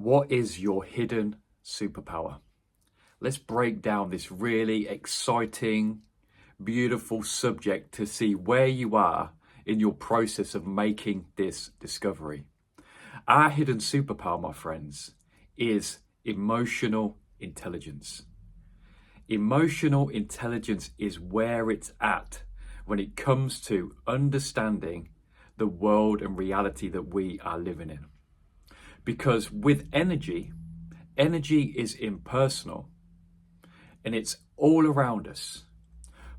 What is your hidden superpower? Let's break down this really exciting, beautiful subject to see where you are in your process of making this discovery. Our hidden superpower, my friends, is emotional intelligence. Emotional intelligence is where it's at when it comes to understanding the world and reality that we are living in. Because with energy is impersonal and it's all around us.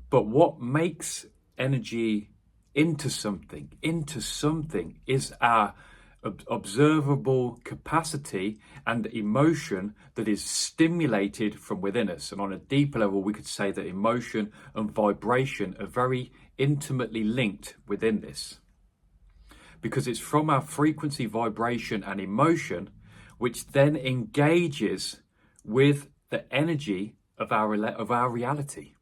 But what makes energy into something is our observable capacity and emotion that is stimulated from within us. And on a deeper level, we could say that emotion and vibration are very intimately linked within this, because it's from our frequency, vibration, and emotion, which then engages with the energy of our reality.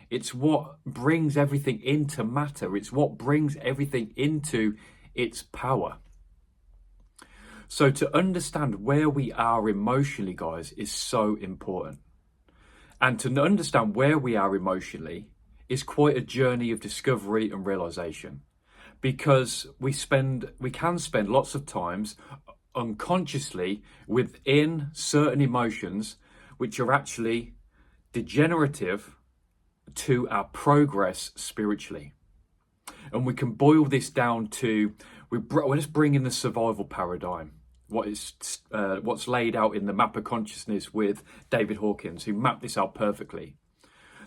It's what brings everything into matter. It's what brings everything into its power. So to understand where we are emotionally, guys, is so important. And to understand where we are emotionally is quite a journey of discovery and realization. Because we can spend lots of times unconsciously within certain emotions which are actually degenerative to our progress spiritually. And we can boil this down to, let's bring in the survival paradigm, what's laid out in the map of consciousness with David Hawkins, who mapped this out perfectly.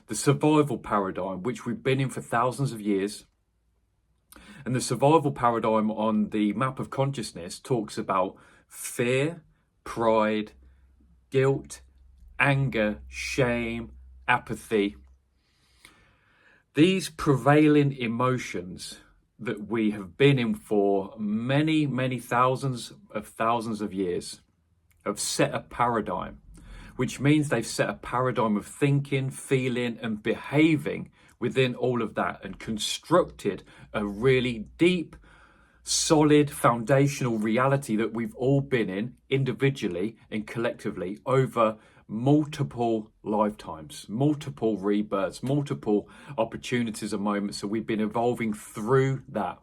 The survival paradigm, which we've been in for thousands of years. And the survival paradigm on the map of consciousness talks about fear, pride, guilt, anger, shame, apathy. These prevailing emotions that we have been in for many, many thousands of years have set a paradigm, which means they've set a paradigm of thinking, feeling, and behaving within all of that, and constructed a really deep, solid, foundational reality that we've all been in individually and collectively over multiple lifetimes, multiple rebirths, multiple opportunities and moments. So we've been evolving through that.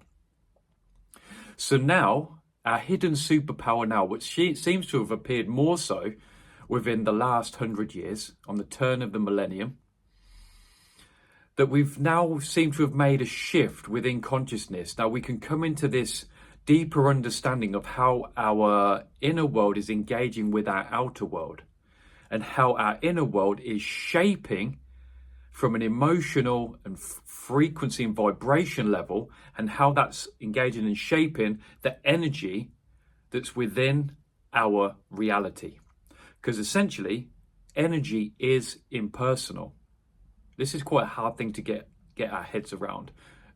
So now, our hidden superpower now, which seems to have appeared more so within the last 100 years, on the turn of the millennium, that we've now seemed to have made a shift within consciousness. Now we can come into this deeper understanding of how our inner world is engaging with our outer world, and how our inner world is shaping from an emotional and frequency and vibration level, and how that's engaging and shaping the energy that's within our reality. Because essentially, energy is impersonal. This is quite a hard thing to get our heads around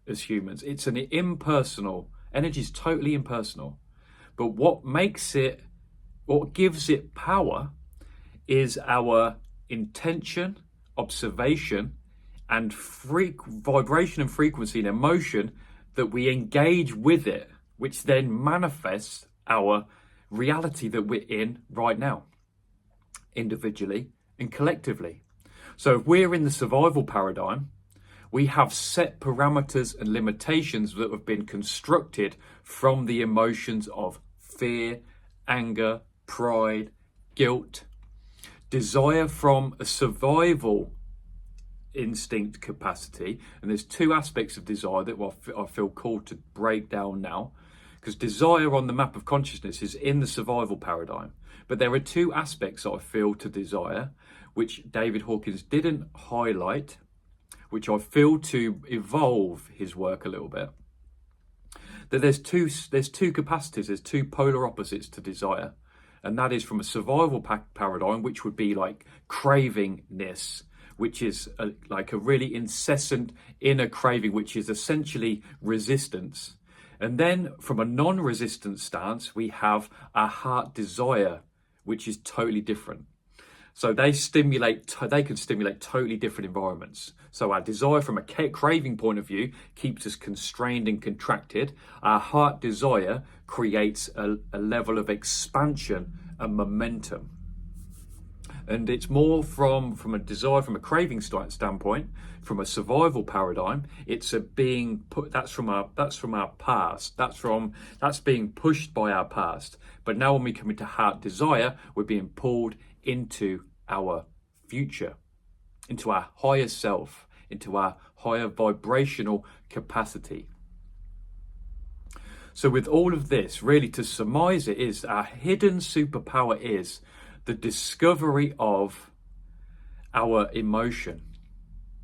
as humans. It's an impersonal, energy is totally impersonal. But what gives it power is our intention, observation, and vibration and frequency and emotion that we engage with it, which then manifests our reality that we're in right now, individually and collectively. So if we're in the survival paradigm, we have set parameters and limitations that have been constructed from the emotions of fear, anger, pride, guilt, desire from a survival instinct capacity. And there's two aspects of desire that I feel called to break down now, because desire on the map of consciousness is in the survival paradigm. But there are two aspects that I feel to desire, which David Hawkins didn't highlight, which I feel to evolve his work a little bit. That there's two capacities, there's two polar opposites to desire. And that is from a survival paradigm, which would be like cravingness, which is like a really incessant inner craving, which is essentially resistance. And then from a non-resistant stance, we have our heart desire, which is totally different. So they can stimulate totally different environments. So our desire from a craving point of view keeps us constrained and contracted. Our heart desire creates a level of expansion and momentum. And it's more from a desire, from a craving standpoint, from a survival paradigm. It's a being put. That's from our past. That's being pushed by our past. But now, when we come into heart desire, we're being pulled into our future, into our higher self, into our higher vibrational capacity. So, with all of this, really, to surmise it, is our hidden superpower is the discovery of our emotion,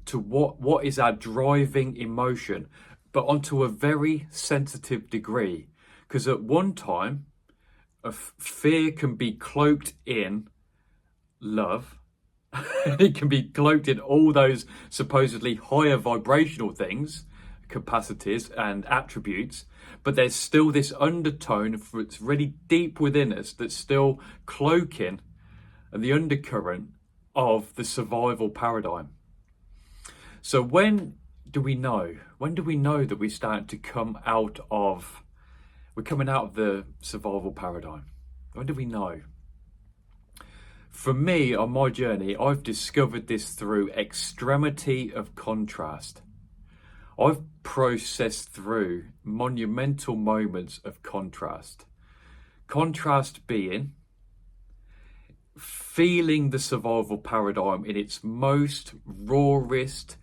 to what is our driving emotion, but onto a very sensitive degree. Because at one time, fear can be cloaked in love. It can be cloaked in all those supposedly higher vibrational things, capacities and attributes, but there's still this undertone that's really deep within us that's still cloaking the undercurrent of the survival paradigm. So when do we know that we're starting to come out of, we're coming out of the survival paradigm? When do we know? For me, on my journey, I've discovered this through extremity of contrast. I've processed through monumental moments of contrast. Contrast being feeling the survival paradigm in its most rawest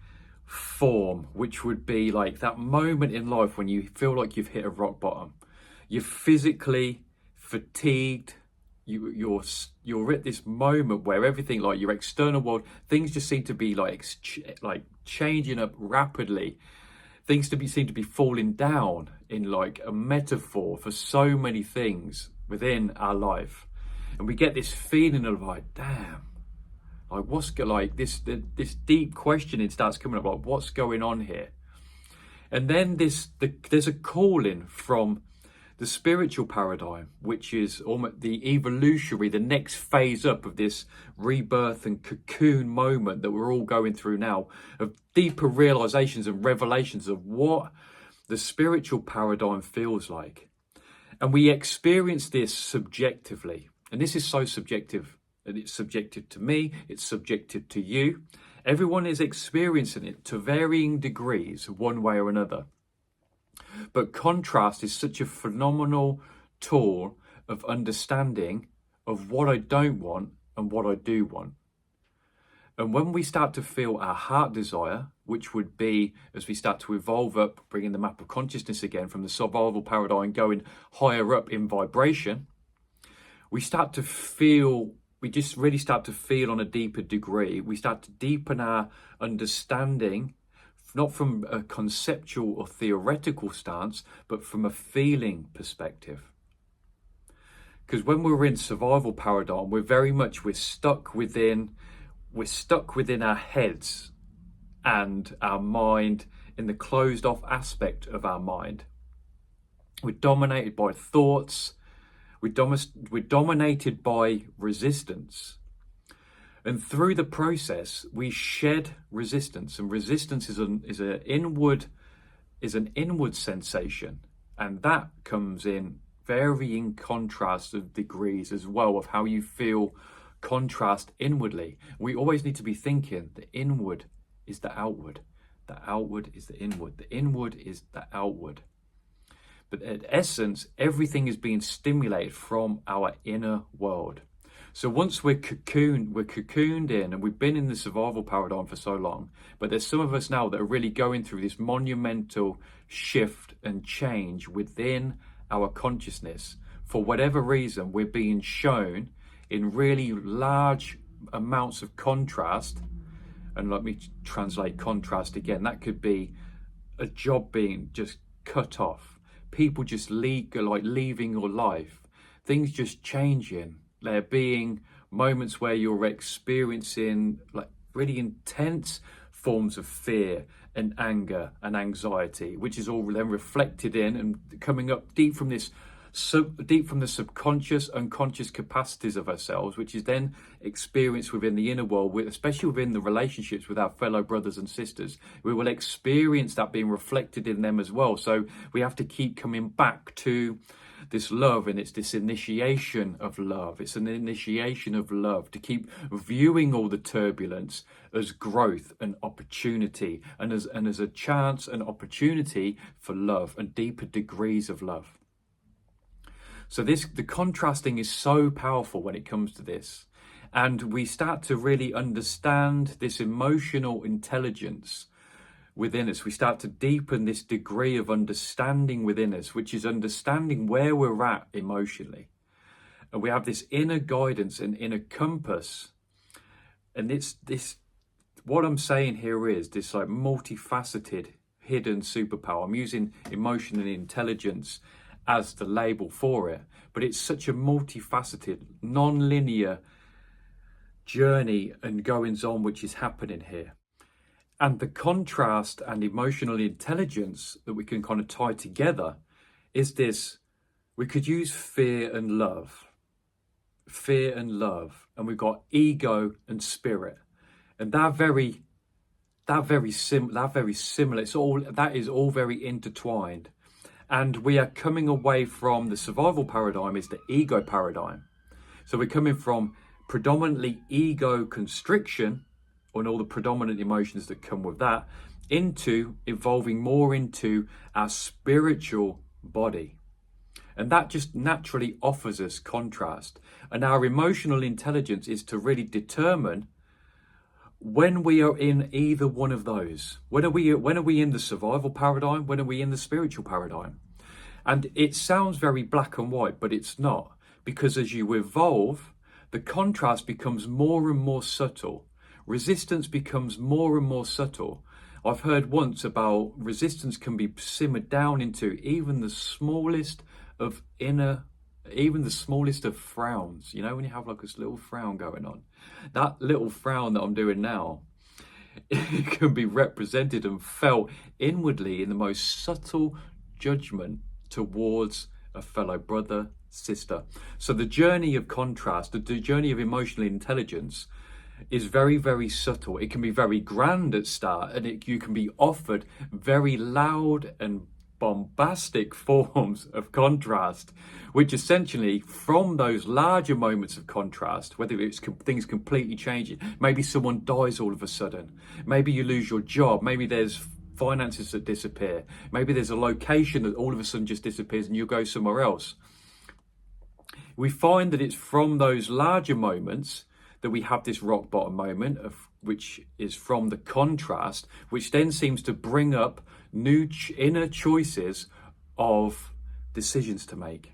form, which would be like that moment in life when you feel like you've hit a rock bottom. You're physically fatigued. You're at this moment where everything, like your external world, things just seem to be like changing up rapidly. Things seem to be falling down in like a metaphor for so many things within our life. And we get this feeling of like, damn, like this deep questioning starts coming up, like what's going on here? And then there's a calling from the spiritual paradigm, which is almost the evolutionary, the next phase up of this rebirth and cocoon moment that we're all going through now, of deeper realizations and revelations of what the spiritual paradigm feels like. And we experience this subjectively. And this is so subjective. And it's subjective to me, it's subjective to you. Everyone is experiencing it to varying degrees, one way or another. But contrast is such a phenomenal tool of understanding of what I don't want and what I do want. And when we start to feel our heart desire, which would be as we start to evolve up, bringing the map of consciousness again from the survival paradigm, going higher up in vibration, we just really start to feel on a deeper degree. We start to deepen our understanding, not from a conceptual or theoretical stance, but from a feeling perspective. Because when we're in survival paradigm, we're stuck within our heads and our mind, in the closed off aspect of our mind. We're dominated by thoughts. We're dominated by resistance. And through the process, we shed resistance, and resistance is an inward sensation, and that comes in varying contrasts of degrees as well of how you feel contrast inwardly. We always need to be thinking the inward is the outward, the outward is the inward is the outward. But at essence, everything is being stimulated from our inner world. So once we're cocooned in, and we've been in the survival paradigm for so long, but there's some of us now that are really going through this monumental shift and change within our consciousness. For whatever reason, we're being shown in really large amounts of contrast. And let me translate contrast again. That could be a job being just cut off, people just leaving your life, things just changing. There being moments where you're experiencing like really intense forms of fear and anger and anxiety, which is all then reflected in and coming up deep from the subconscious, unconscious capacities of ourselves, which is then experienced within the inner world, especially within the relationships with our fellow brothers and sisters. We will experience that being reflected in them as well. So we have to keep coming back to this love, and it's this initiation of love. It's an initiation of love to keep viewing all the turbulence as growth and opportunity, and as a chance and opportunity for love and deeper degrees of love. So the contrasting is so powerful when it comes to this. And we start to really understand this emotional intelligence within us. We start to deepen this degree of understanding within us, which is understanding where we're at emotionally. And we have this inner guidance and inner compass. And it's this, what I'm saying here is this like multifaceted hidden superpower. I'm using emotional intelligence as the label for it, but it's such a multifaceted, non-linear journey and goings on which is happening here. And the contrast and emotional intelligence that we can kind of tie together is this: we could use fear and love, and we've got ego and spirit, and they're very similar. That is all very intertwined. And we are coming away from the survival paradigm is the ego paradigm. So we're coming from predominantly ego constriction and all the predominant emotions that come with that, into evolving more into our spiritual body. And that just naturally offers us contrast. And our emotional intelligence is to really determine when we are in either one of those. When are we in the survival paradigm? When are we in the spiritual paradigm? And it sounds very black and white, but it's not. Because as you evolve, the contrast becomes more and more subtle. Resistance becomes more and more subtle. I've heard once about resistance can be simmered down into even the smallest of frowns. You know, when you have like this little frown going on, that little frown that I'm doing now, it can be represented and felt inwardly in the most subtle judgment towards a fellow brother, sister. So the journey of contrast, the journey of emotional intelligence is very, very subtle. It can be very grand at start, and you can be offered very loud and bombastic forms of contrast, which essentially from those larger moments of contrast, whether it's things completely changing, maybe someone dies all of a sudden, maybe you lose your job, maybe there's finances that disappear, maybe there's a location that all of a sudden just disappears and you go somewhere else. We find that it's from those larger moments that we have this rock bottom moment, which is from the contrast, which then seems to bring up new inner choices of decisions to make.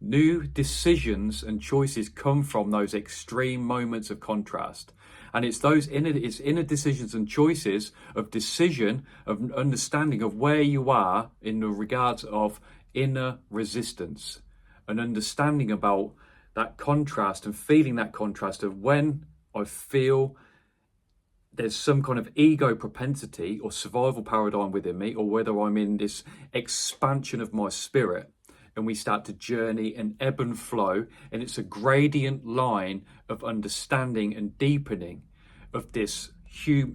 New decisions and choices come from those extreme moments of contrast. And it's those inner decisions and choices of decision, of understanding of where you are in the regards of inner resistance, an understanding about that contrast and feeling that contrast of when I feel there's some kind of ego propensity or survival paradigm within me, or whether I'm in this expansion of my spirit, and we start to journey and ebb and flow, and it's a gradient line of understanding and deepening of this hidden,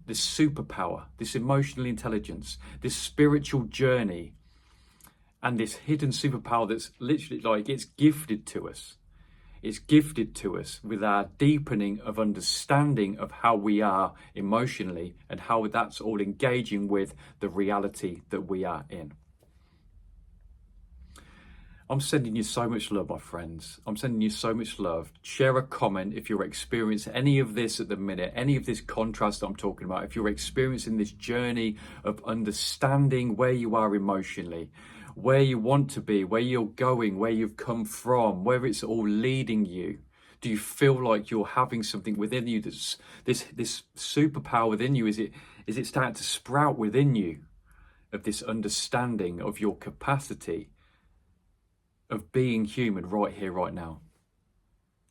this superpower, this emotional intelligence, this spiritual journey, and this hidden superpower that's literally like it's gifted to us. It's gifted to us with our deepening of understanding of how we are emotionally and how that's all engaging with the reality that we are in. I'm sending you so much love, my friends. I'm sending you so much love. Share a comment if you're experiencing any of this at the minute, any of this contrast that I'm talking about. If you're experiencing this journey of understanding where you are emotionally, where you want to be, where you're going, where you've come from, where it's all leading you. Do you feel like you're having something within you that's this superpower within you? Is it starting to sprout within you of this understanding of your capacity of being human right here, right now?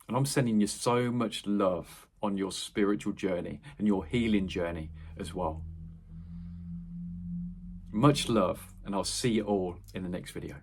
And I'm sending you so much love on your spiritual journey and your healing journey as well. Much love, and I'll see you all in the next video.